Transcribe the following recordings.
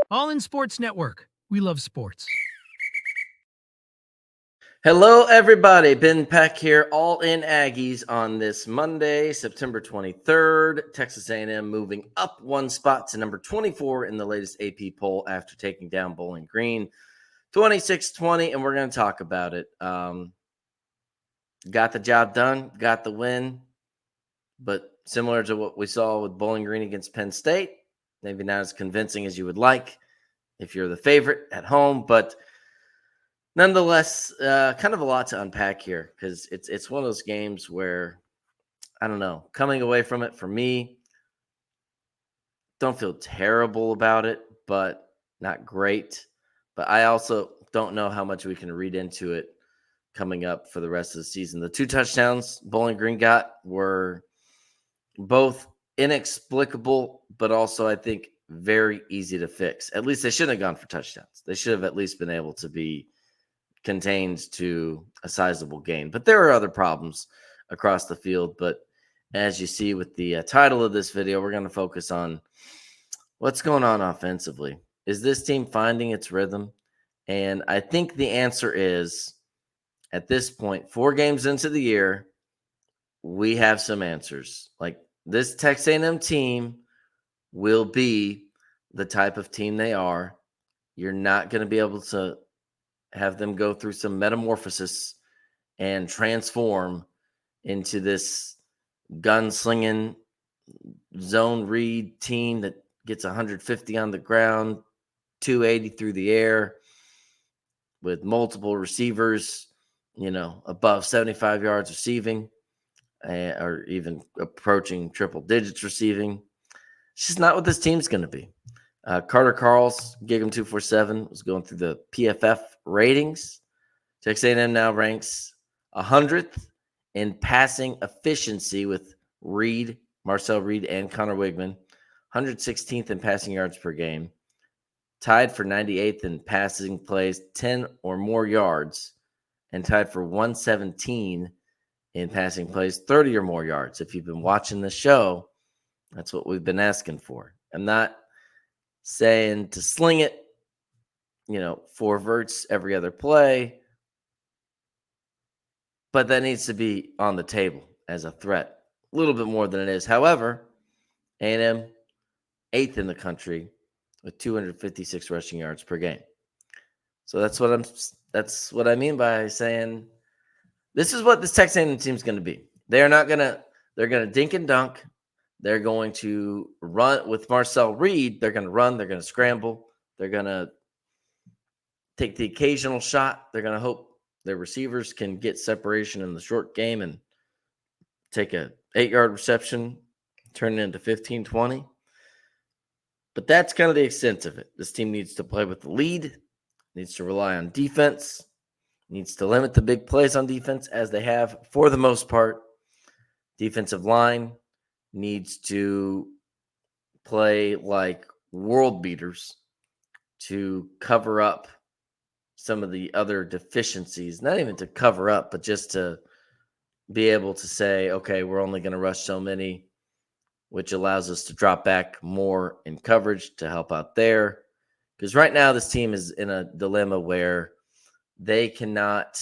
All in Sports Network. We love sports. Hello, everybody. Ben Peck here, all in Aggies on this Monday, September 23rd. Texas A&M moving up one spot to number 24 in the latest AP poll after taking down Bowling Green 26-20, and we're going to talk about it. Got the job done, got the win, but similar to what we saw with Bowling Green against Penn State, maybe not as convincing as you would like if you're the favorite at home, but nonetheless, kind of a lot to unpack here because it's one of those games where, I don't know, coming away from it for me, don't feel terrible about it, but not great. But I also don't know how much we can read into it coming up for the rest of the season. The 2 touchdowns Bowling Green got were both inexplicable, but also I think very easy to fix. At least they shouldn't have gone for touchdowns. They should have at least been able to be contained to a sizable gain. But there are other problems across the field. But as you see with the title of this video, we're going to focus on what's going on offensively. Is this team finding its rhythm? And I think the answer is, at this point, 4 games into the year, we have some answers. Like, this Texas A&M team will be the type of team they are. You're not going to be able to have them go through some metamorphosis and transform into this gunslinging zone read team that gets 150 on the ground, 280 through the air with multiple receivers, above 75 yards receiving, or even approaching triple digits receiving. It's just not what this team's going to be. Carter Carls, Gig'em 247, was going through the PFF ratings. Texas A&M now ranks 100th in passing efficiency with Reed, Marcel Reed, and Connor Wigman. 116th in passing yards per game. Tied for 98th in passing plays 10 or more yards. And tied for 117 in passing plays 30 or more yards. If you've been watching the show, that's what we've been asking for. I'm not saying to sling it, 4 verts every other play, but that needs to be on the table as a threat, a little bit more than it is. However, A&M 8th in the country with 256 rushing yards per game. So that's what I mean by saying this is what this Texas A&M team is going to be. They're going to dink and dunk. They're going to run with Marcel Reed. They're going to run. They're going to scramble. They're going to take the occasional shot. They're going to hope their receivers can get separation in the short game and take a 8-yard reception, turn it into 15, 20. But that's kind of the extent of it. This team needs to play with the lead, needs to rely on defense, needs to limit the big plays on defense as they have for the most part. Defensive line needs to play like world beaters to cover up some of the other deficiencies, not even to cover up, but just to be able to say, okay, we're only going to rush so many, which allows us to drop back more in coverage to help out there. Because right now this team is in a dilemma where they cannot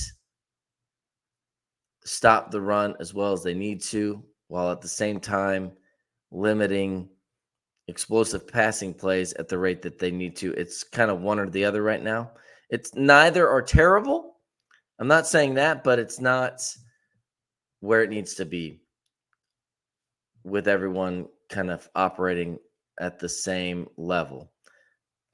stop the run as well as they need to, while at the same time limiting explosive passing plays at the rate that they need to. It's kind of one or the other right now. It's neither are terrible. I'm not saying that, but it's not where it needs to be with everyone kind of operating at the same level.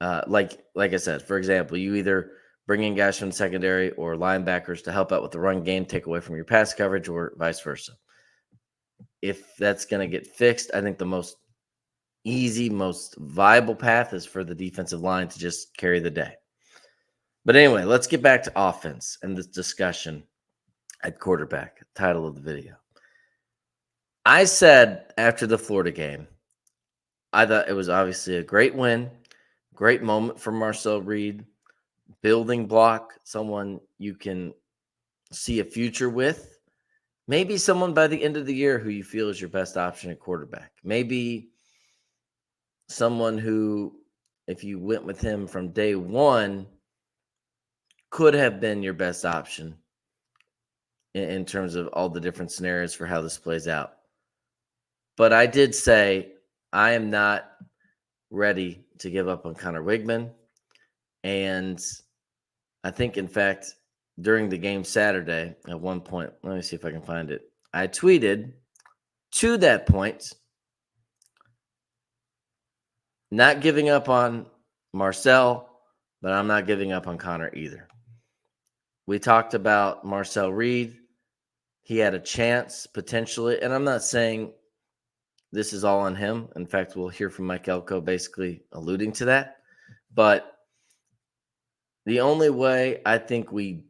Like I said, for example, you either bring in guys from the secondary or linebackers to help out with the run game, take away from your pass coverage, or vice versa. If that's going to get fixed, I think the most easy, most viable path is for the defensive line to just carry the day. But anyway, let's get back to offense and this discussion at quarterback, title of the video. I said after the Florida game, I thought it was obviously a great win, great moment for Marcel Reed, building block, someone you can see a future with. Maybe someone by the end of the year who you feel is your best option at quarterback. Maybe someone who if you went with him from day one, could have been your best option in terms of all the different scenarios for how this plays out. But I did say I am not ready to give up on Connor Wigman. And I think, in fact, during the game Saturday, at one point, let me see if I can find it. I tweeted to that point, not giving up on Marcel, but I'm not giving up on Connor either. We talked about Marcel Reed. He had a chance potentially, and I'm not saying this is all on him. In fact, we'll hear from Mike Elko basically alluding to that. But the only way I think we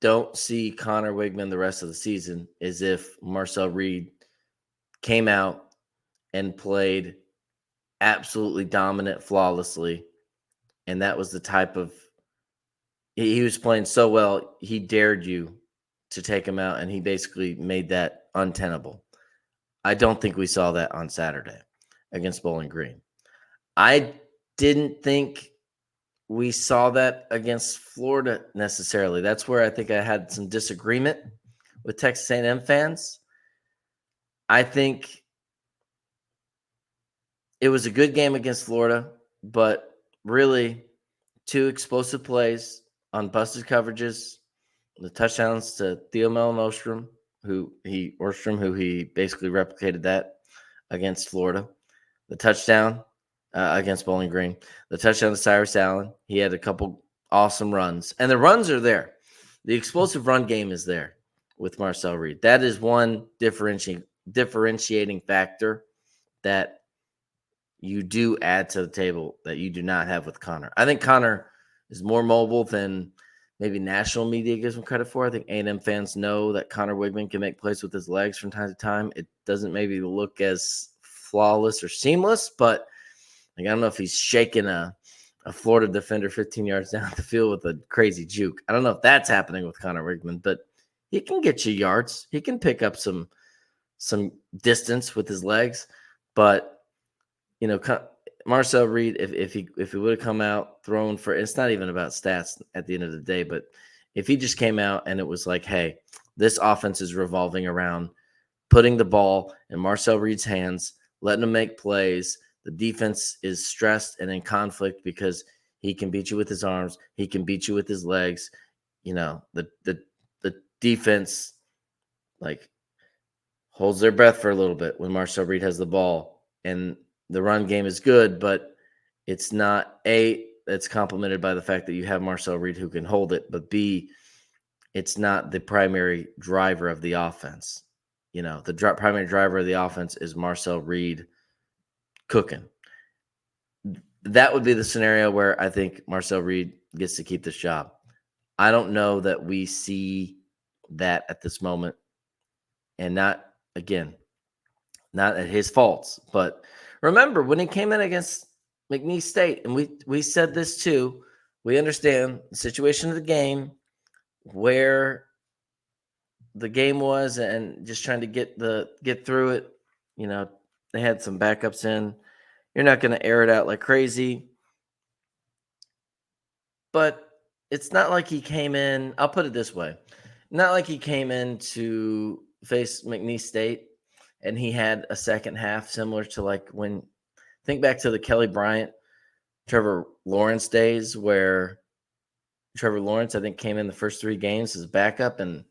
don't see Connor Wigman the rest of the season is if Marcel Reed came out and played absolutely dominant, flawlessly. And that was the type of, he was playing so well, he dared you to take him out, and he basically made that untenable. I don't think we saw that on Saturday against Bowling Green. I didn't think we saw that against Florida necessarily. That's where I think I had some disagreement with Texas A&M fans. I think it was a good game against Florida, but really 2 explosive plays on busted coverages, the touchdowns to Theo Ostrom, who he basically replicated that against Florida. The touchdown against Bowling Green, the touchdown to Cyrus Allen. He had a couple awesome runs, and the runs are there. The explosive run game is there with Marcel Reed. That is one differentiating factor that you do add to the table that you do not have with Connor. I think Connor is more mobile than maybe national media gives him credit for. I think A&M fans know that Connor Wigman can make plays with his legs from time to time. It doesn't maybe look as flawless or seamless, but I don't know if he's shaking a Florida defender 15 yards down the field with a crazy juke. I don't know if that's happening with Connor Wigman, but he can get you yards. He can pick up some distance with his legs. But, Marcel Reed, if he would have come out thrown for, it's not even about stats at the end of the day, but if he just came out and it was like, hey, this offense is revolving around putting the ball in Marcel Reed's hands, letting him make plays. The defense is stressed and in conflict because he can beat you with his arms. He can beat you with his legs. The defense holds their breath for a little bit when Marcel Reed has the ball, and the run game is good, but it's not it's complemented by the fact that you have Marcel Reed who can hold it, but B, it's not the primary driver of the offense. The primary driver of the offense is Marcel Reed cooking. That would be the scenario where I think Marcel Reed gets to keep this job. I don't know that we see that at this moment, and not at his faults. But remember, when he came in against McNeese State, and we said this too, we understand the situation of the game, where the game was, and just trying to get through it. They had some backups in. You're not going to air it out like crazy. But it's not like he came in, I'll put it this way, not like he came in to face McNeese State and he had a second half similar to think back to the Kelly Bryant, Trevor Lawrence days, where Trevor Lawrence, I think, came in the first 3 games as backup and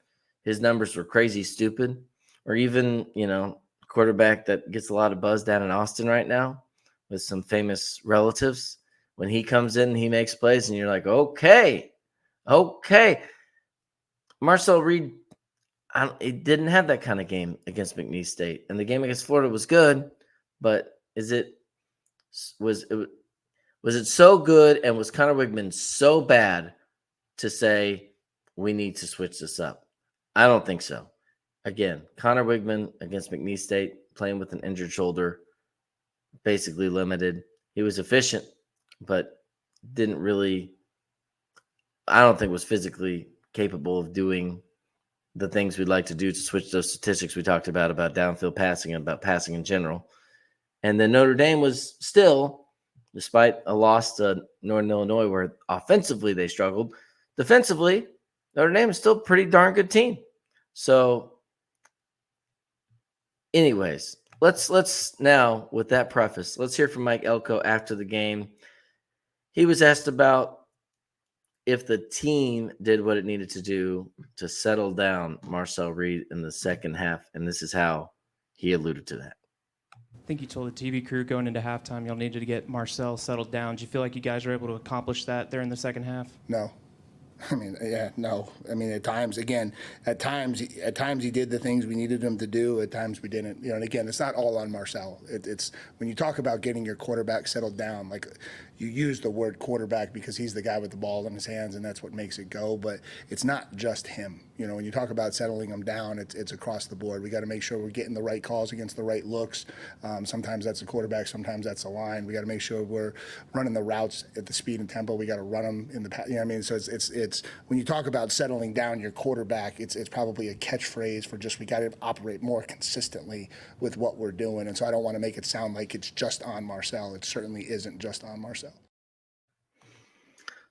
his numbers were crazy stupid. Or even, quarterback that gets a lot of buzz down in Austin right now with some famous relatives. When he comes in, he makes plays, and you're like, okay. Marcel Reed, he didn't have that kind of game against McNeese State, and the game against Florida was good. But was it so good, and was Connor Wigman so bad to say we need to switch this up? I don't think so. Again, Connor Wigman against McNeese State, playing with an injured shoulder, basically limited. He was efficient, but didn't really, I don't think was physically capable of doing the things we'd like to do to switch those statistics we talked about downfield passing and about passing in general. And then Notre Dame was still despite a loss to Northern Illinois where offensively they struggled. Defensively, Notre Dame is still a pretty darn good team. So, anyways, let's now, with that preface, let's hear from Mike Elko after the game. He was asked about if the team did what it needed to do to settle down Marcel Reed in the second half, and this is how he alluded to that. I think you told the TV crew going into halftime y'all needed to get Marcel settled down. Do you feel like you guys were able to accomplish that there in the second half? No. I mean, yeah, no. I mean, at times he did the things we needed him to do. At times we didn't. And again, it's not all on Marcel. It's when you talk about getting your quarterback settled down, like you use the word quarterback because he's the guy with the ball in his hands, and that's what makes it go. But it's not just him. When you talk about settling him down, it's across the board. We got to make sure we're getting the right calls against the right looks. Sometimes that's the quarterback, sometimes that's the line. We got to make sure we're running the routes at the speed and tempo. We got to run them in the pass. So it's when you talk about settling down your quarterback, it's probably a catchphrase for just we got to operate more consistently with what we're doing. And so I don't want to make it sound like it's just on Marcel. It certainly isn't just on Marcel.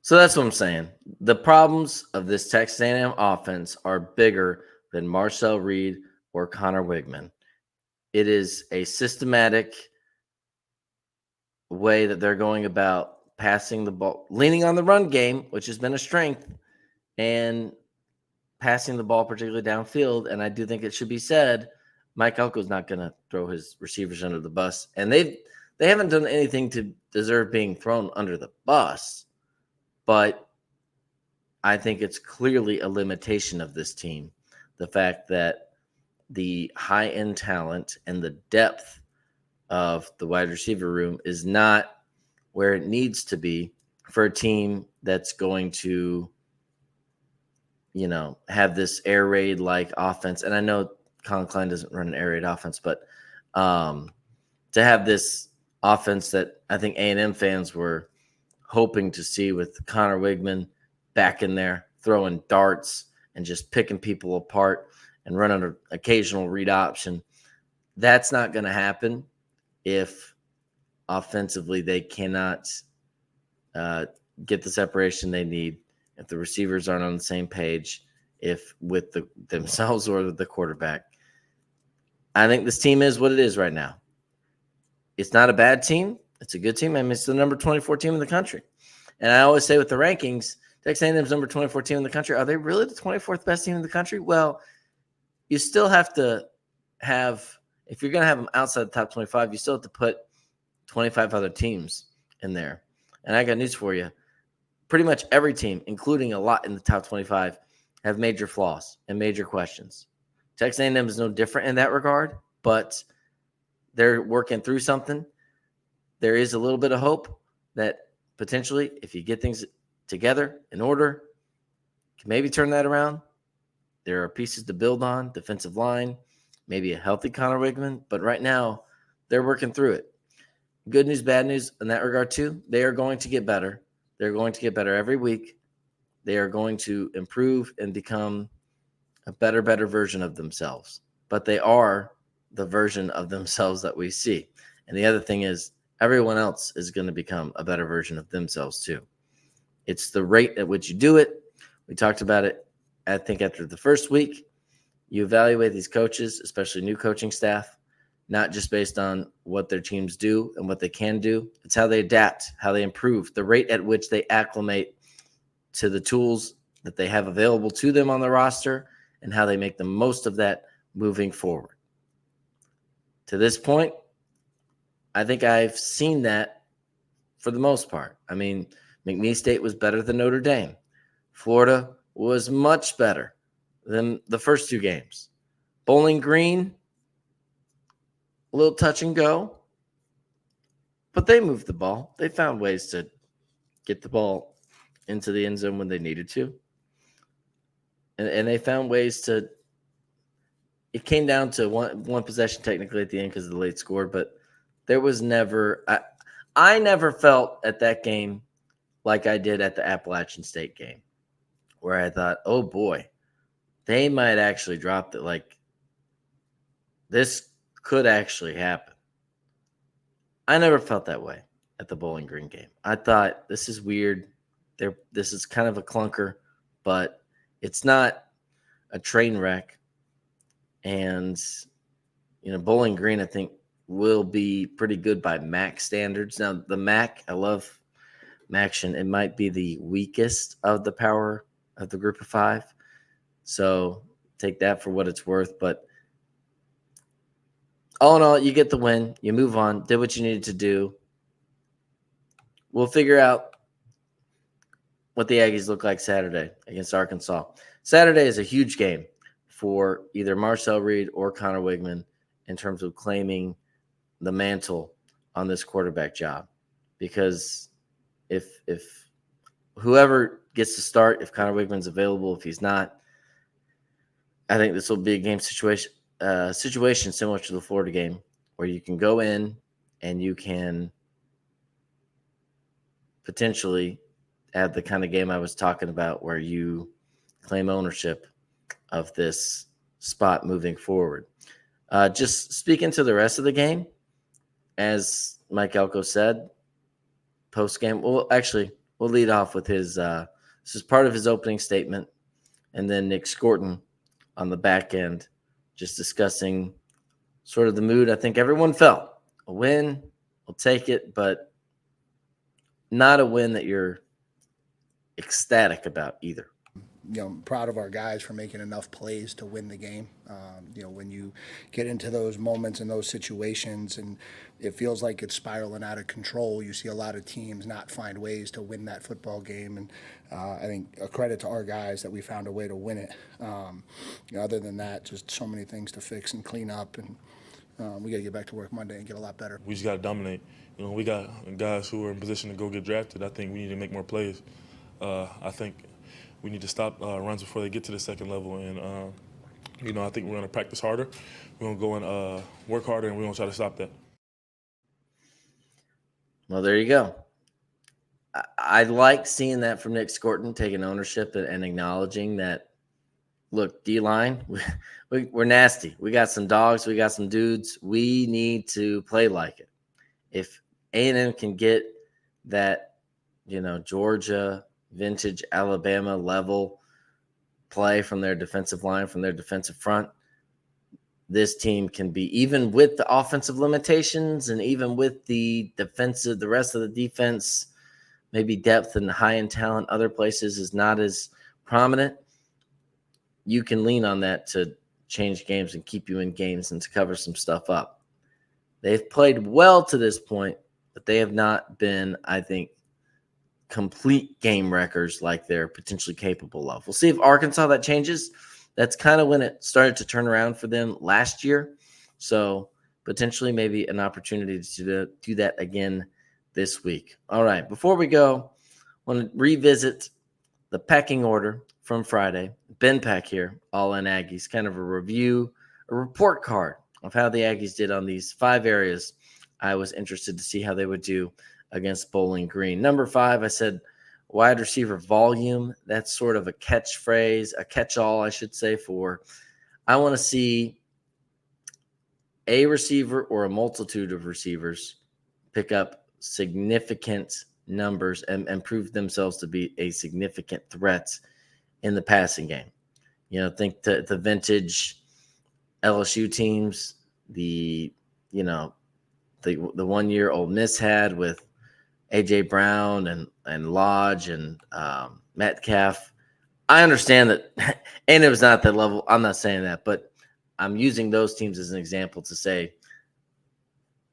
So that's what I'm saying. The problems of this Texas A&M offense are bigger than Marcel Reed or Connor Wigman. It is a systematic way that they're going about passing the ball, leaning on the run game, which has been a strength, and passing the ball particularly downfield. And I do think it should be said, Mike Elko's not going to throw his receivers under the bus. And they haven't done anything to deserve being thrown under the bus. But I think it's clearly a limitation of this team, the fact that the high-end talent and the depth of the wide receiver room is not where it needs to be for a team that's going to, have this air raid-like offense. And I know Colin Klein doesn't run an air raid offense, but to have this offense that I think A&M fans were hoping to see with Connor Wigman back in there, throwing darts and just picking people apart and running an occasional read option. That's not going to happen if offensively they cannot get the separation they need, if the receivers aren't on the same page, if with themselves or the quarterback. I think this team is what it is right now. It's not a bad team. It's a good team. I mean, it's the number 24 team in the country. And I always say with the rankings, Texas A&M's number 24 team in the country. Are they really the 24th best team in the country? Well, you still have to have, if you're going to have them outside the top 25, you still have to put 25 other teams in there. And I got news for you. Pretty much every team, including a lot in the top 25, have major flaws and major questions. Texas A&M is no different in that regard, but they're working through something. There is a little bit of hope that potentially, if you get things together in order, you can maybe turn that around. There are pieces to build on, defensive line, maybe a healthy Connor Wigman, but right now they're working through it. Good news, bad news in that regard too. They are going to get better. They're going to get better every week. They are going to improve and become a better version of themselves. But they are the version of themselves that we see. And the other thing is, everyone else is going to become a better version of themselves too. It's the rate at which you do it. We talked about it, I think, after the first week. You evaluate these coaches, especially new coaching staff, not just based on what their teams do and what they can do. It's how they adapt, how they improve, the rate at which they acclimate to the tools that they have available to them on the roster, and how they make the most of that moving forward. To this point, I think I've seen that for the most part. I mean, McNeese State was better than Notre Dame. Florida was much better than the first two games. Bowling Green, a little touch and go, but they moved the ball. They found ways to get the ball into the end zone when they needed to. And they found ways to – it came down to one possession technically at the end because of the late score, but there was never I never felt at that game like I did at the Appalachian State game, where I thought, oh boy, they might actually drop it. Like, this could actually happen. I never felt that way. at the Bowling Green game. I thought, this is weird. This is kind of a clunker, but it's not a train wreck. And, Bowling Green, I think, will be pretty good by MAC standards. Now, the MAC, I love MACtion. It might be the weakest of the power of the group of five. So take that for what it's worth. But all in all, you get the win. You move on. Did what you needed to do. We'll figure out what the Aggies look like Saturday against Arkansas. Saturday is a huge game for either Marcel Reed or Connor Wigman in terms of claiming the mantle on this quarterback job. Because if whoever gets to start, if Connor Wigman's available, if he's not, I think this will be a game situation similar to the Florida game, where you can go in and you can potentially have the kind of game I was talking about, where you claim ownership of this spot moving forward. Just speaking to the rest of the game, as Mike Elko said, post-game, we'll lead off with his this is part of his opening statement, and then Nick Scorton on the back end, just discussing sort of the mood I think everyone felt. A win, we'll take it, but not a win that you're ecstatic about either. Proud of our guys for making enough plays to win the game. When you get into those moments and those situations and it feels like it's spiraling out of control, you see a lot of teams not find ways to win that football game. And I think a credit to our guys that we found a way to win it. Other than that, just so many things to fix and clean up. And we got to get back to work Monday and get a lot better. We just got to dominate. We got guys who are in position to go get drafted. I think we need to make more plays. I think we need to stop runs before they get to the second level. And, I think we're going to practice harder. We're going to go and work harder, and we're going to try to stop that. Well, there you go. I like seeing that from Nick Scorton, taking ownership and acknowledging that, look, D-line, we're nasty. We got some dogs. We got some dudes. We need to play like it. If A&M can get that, Georgia, vintage Alabama level play from their defensive line, from their defensive front, this team can be, even with the offensive limitations and even with the rest of the defense, maybe depth and high-end talent other places is not as prominent. You can lean on that to change games and keep you in games and to cover some stuff up. They've played well to this point, but they have not been, I think, complete game wreckers like they're potentially capable of. We'll see if Arkansas that changes. That's kind of when it started to turn around for them last year. So potentially maybe an opportunity to do that again this week. All right, before we go, I want to revisit the pecking order from Friday. Ben Peck here, All In Aggies, kind of a review, a report card of how the Aggies did on these 5 areas. I was interested to see how they would do against Bowling Green. Number 5, I said wide receiver volume. That's sort of a catchphrase, a catch-all, I should say, for I want to see a receiver or a multitude of receivers pick up significant numbers and prove themselves to be a significant threat in the passing game. Think the vintage LSU teams, the 1 year Ole Miss had with A.J. Brown and Lodge and Metcalf. I understand that, and it was not that level. I'm not saying that, but I'm using those teams as an example to say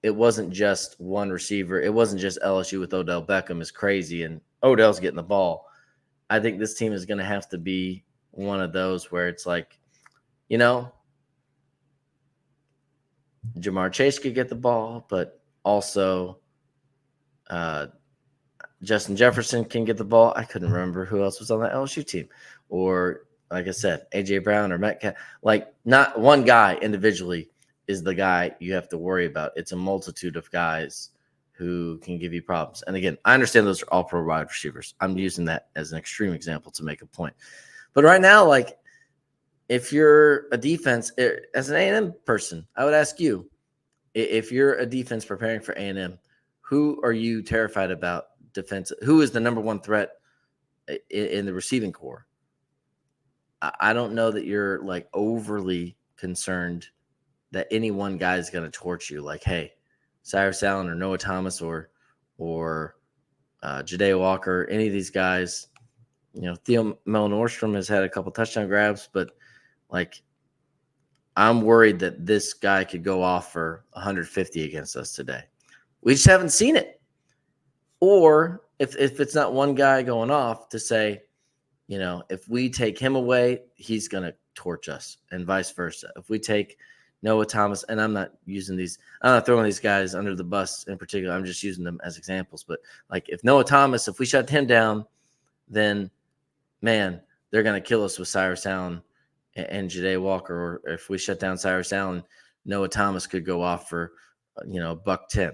it wasn't just one receiver. It wasn't just LSU with Odell Beckham is crazy and Odell's getting the ball. I think this team is going to have to be one of those where it's like, Jamar Chase could get the ball, but also Justin Jefferson can get the ball. I couldn't remember who else was on that LSU team. Or, like I said, A.J. Brown or Metcalf. Like, not one guy individually is the guy you have to worry about. It's a multitude of guys who can give you problems. And again, I understand those are all pro wide receivers. I'm using that as an extreme example to make a point. But right now, like, if you're a defense, as an A&M person, I would ask you, if you're a defense preparing for A&M, who are you terrified about defense? Who is the number one threat in the receiving core? I don't know that you're like overly concerned that any one guy is going to torch you. Like, hey, Cyrus Allen or Noah Thomas or Ja'Day Walker, any of these guys. Theo Nordstrom has had a couple touchdown grabs, but like, I'm worried that this guy could go off for 150 against us today. We just haven't seen it. Or if it's not one guy going off, to say, if we take him away, he's going to torch us, and vice versa. If we take Noah Thomas, and I'm not throwing these guys under the bus in particular. I'm just using them as examples. But like, if Noah Thomas, if we shut him down, then man, they're going to kill us with Cyrus Allen and Ja'Day Walker. Or if we shut down Cyrus Allen, Noah Thomas could go off for, $110.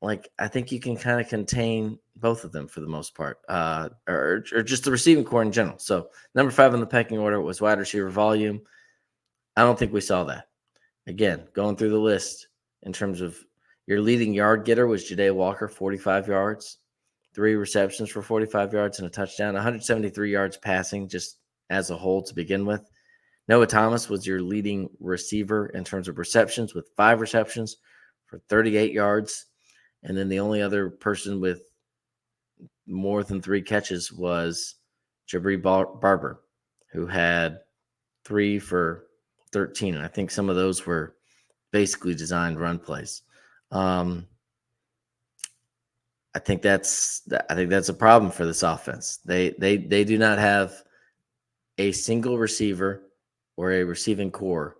Like, I think you can kind of contain both of them for the most part, or just the receiving core in general. So number 5 on the pecking order was wide receiver volume. I don't think we saw that. Again, going through the list in terms of your leading yard getter was Ja'Day Walker, 45 yards, 3 receptions for 45 yards and a touchdown, 173 yards passing just as a whole to begin with. Noah Thomas was your leading receiver in terms of receptions with 5 receptions for 38 yards. And then the only other person with more than 3 catches was Jabri Barber, who had 3 for 13. And I think some of those were basically designed run plays. I think that's a problem for this offense. They do not have a single receiver or a receiving core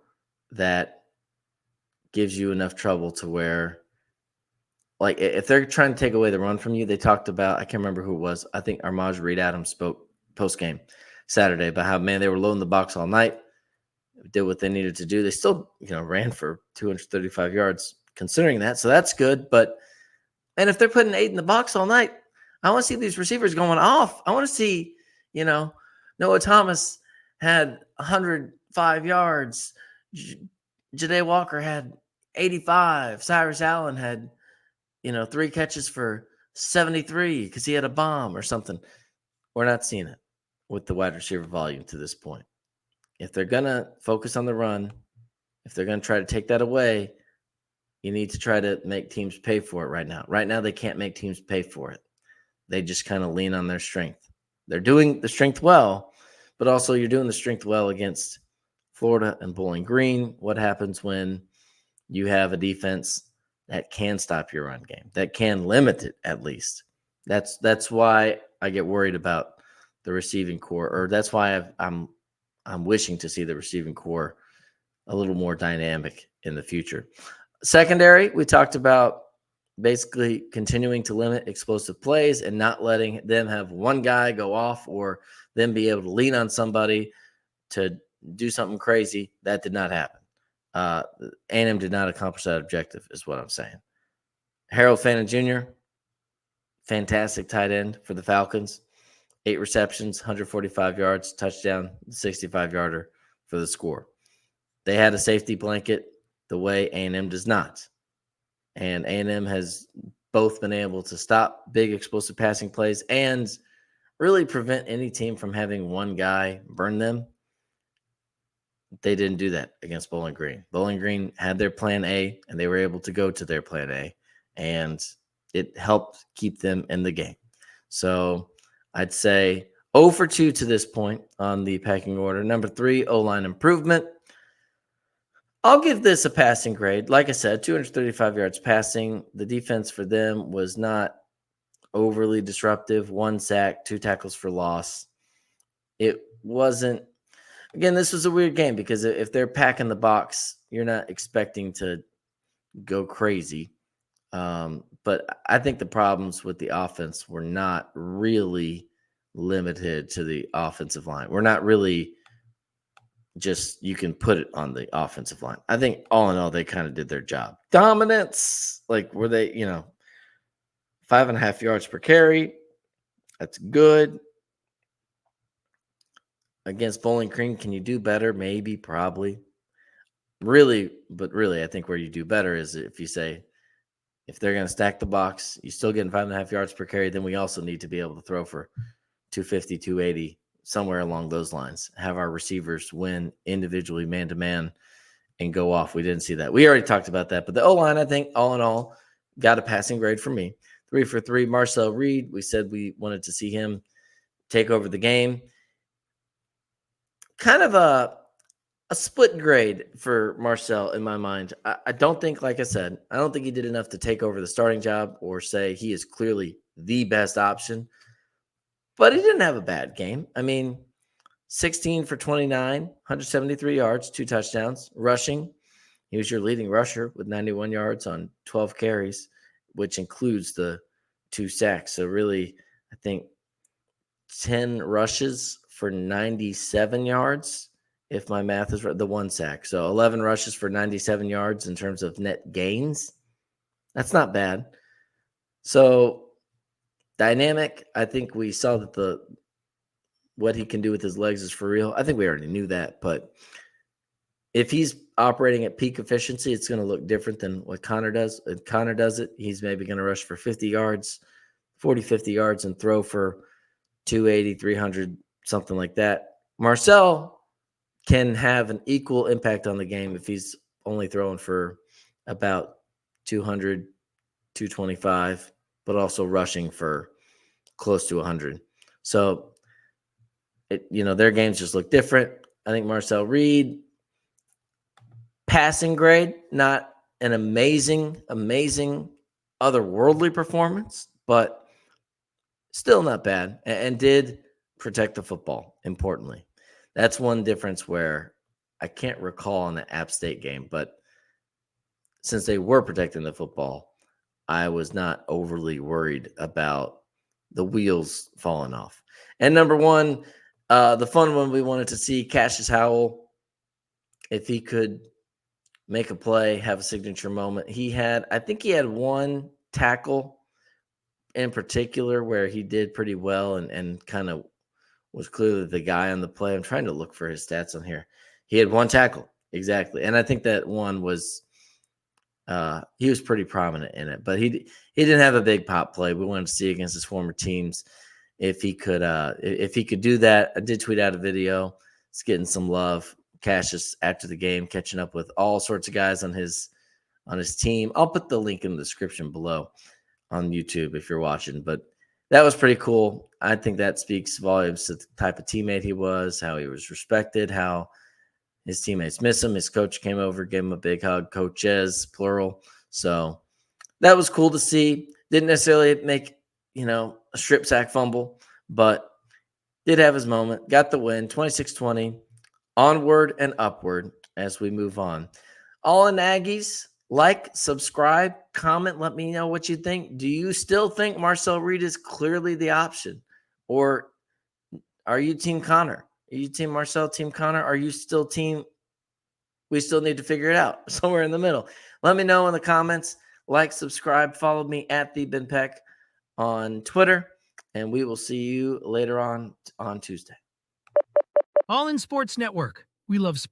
that gives you enough trouble to where, like, if they're trying to take away the run from you, they talked about, I can't remember who it was. I think Armaj Reed Adams spoke post-game Saturday about how, man, they were loading the box all night, did what they needed to do. They still, ran for 235 yards considering that. So that's good. And if they're putting 8 in the box all night, I want to see these receivers going off. I want to see, Noah Thomas had 105 yards. Ja'Day Walker had 85. Cyrus Allen had 3 catches for 73 because he had a bomb or something. We're not seeing it with the wide receiver volume to this point. If they're going to focus on the run, if they're going to try to take that away, you need to try to make teams pay for it right now. Right now, they can't make teams pay for it. They just kind of lean on their strength. They're doing the strength well, but also you're doing the strength well against Florida and Bowling Green. What happens when you have a defense that can stop your run game, that can limit it at least? That's why I get worried about the receiving core, or that's why I'm wishing to see the receiving core a little more dynamic in the future. Secondary, we talked about basically continuing to limit explosive plays and not letting them have one guy go off or them be able to lean on somebody to do something crazy. That did not happen. A&M did not accomplish that objective, is what I'm saying. Harold Fannin Jr., fantastic tight end for the Falcons. 8 receptions, 145 yards, touchdown, 65-yarder for the score. They had a safety blanket the way A&M does not. And A&M has both been able to stop big explosive passing plays and really prevent any team from having one guy burn them. They didn't do that against Bowling Green. Bowling Green had their plan A, and they were able to go to their plan A, and it helped keep them in the game. So I'd say 0 for 2 to this point on the pecking order. Number 3, O-line improvement. I'll give this a passing grade. Like I said, 235 yards passing. The defense for them was not overly disruptive. 1 sack, 2 tackles for loss. It wasn't, again, this was a weird game because if they're packing the box, you're not expecting to go crazy. But I think the problems with the offense were not really limited to the offensive line. We're not really just, you can put it on the offensive line. I think all in all, they kind of did their job. Dominance, like, were they, 5.5 yards per carry. That's good. Against Bowling Green, can you do better? Maybe, probably. Really, I think where you do better is if you say, if they're going to stack the box, you're still getting 5.5 yards per carry, then we also need to be able to throw for 250, 280, somewhere along those lines. Have our receivers win individually, man-to-man, and go off. We didn't see that. We already talked about that. But the O-line, I think, all in all, got a passing grade for me. 3 for 3. Marcel Reed, we said we wanted to see him take over the game. Kind of a split grade for Marcel in my mind. I don't think, like I said, I don't think he did enough to take over the starting job or say he is clearly the best option. But he didn't have a bad game. I mean, 16 for 29, 173 yards, 2 touchdowns. Rushing, he was your leading rusher with 91 yards on 12 carries, which includes the 2 sacks. So really, I think 10 rushes for 97 yards, if my math is right, the 1 sack. So 11 rushes for 97 yards in terms of net gains. That's not bad. So dynamic, I think we saw that what he can do with his legs is for real. I think we already knew that, but if he's operating at peak efficiency, it's going to look different than what Connor does. If Connor does it, he's maybe going to rush for 50 yards, 40, 50 yards and throw for 280, 300, something like that. Marcel can have an equal impact on the game if he's only throwing for about 200, 225, but also rushing for close to 100. So, their games just look different. I think Marcel Reed, passing grade, not an amazing, otherworldly performance, but still not bad, and did protect the football, importantly. That's one difference where I can't recall in the App State game, but since they were protecting the football, I was not overly worried about the wheels falling off. And number one, the fun one we wanted to see, Cassius Howell, if he could make a play, have a signature moment. I think he had 1 tackle in particular where he did pretty well and kind of was clearly the guy on the play. I'm trying to look for his stats on here. He had 1 tackle, exactly. And I think that one was he was pretty prominent in it, but he didn't have a big pop play. We wanted to see against his former teams if he could do that. I did tweet out a video. It's getting some love. Cassius after the game catching up with all sorts of guys on his team. I'll put the link in the description below on YouTube if you're watching, but that was pretty cool. I think that speaks volumes to the type of teammate he was, how he was respected, how his teammates miss him. His coach came over, gave him a big hug, coaches, plural. So that was cool to see. Didn't necessarily make, a strip sack fumble, but did have his moment. Got the win, 26-20. Onward and upward as we move on. All in Aggies, like, subscribe, comment, let me know what you think. Do you still think Marcel Reed is clearly the option? Or are you Team Connor? Are you Team Marcel, Team Connor? Are you still Team we still need to figure it out? Somewhere in the middle. Let me know in the comments. Like, subscribe, follow me at the Ben Peck on Twitter, and we will see you later on Tuesday. All in Sports Network. We love sports.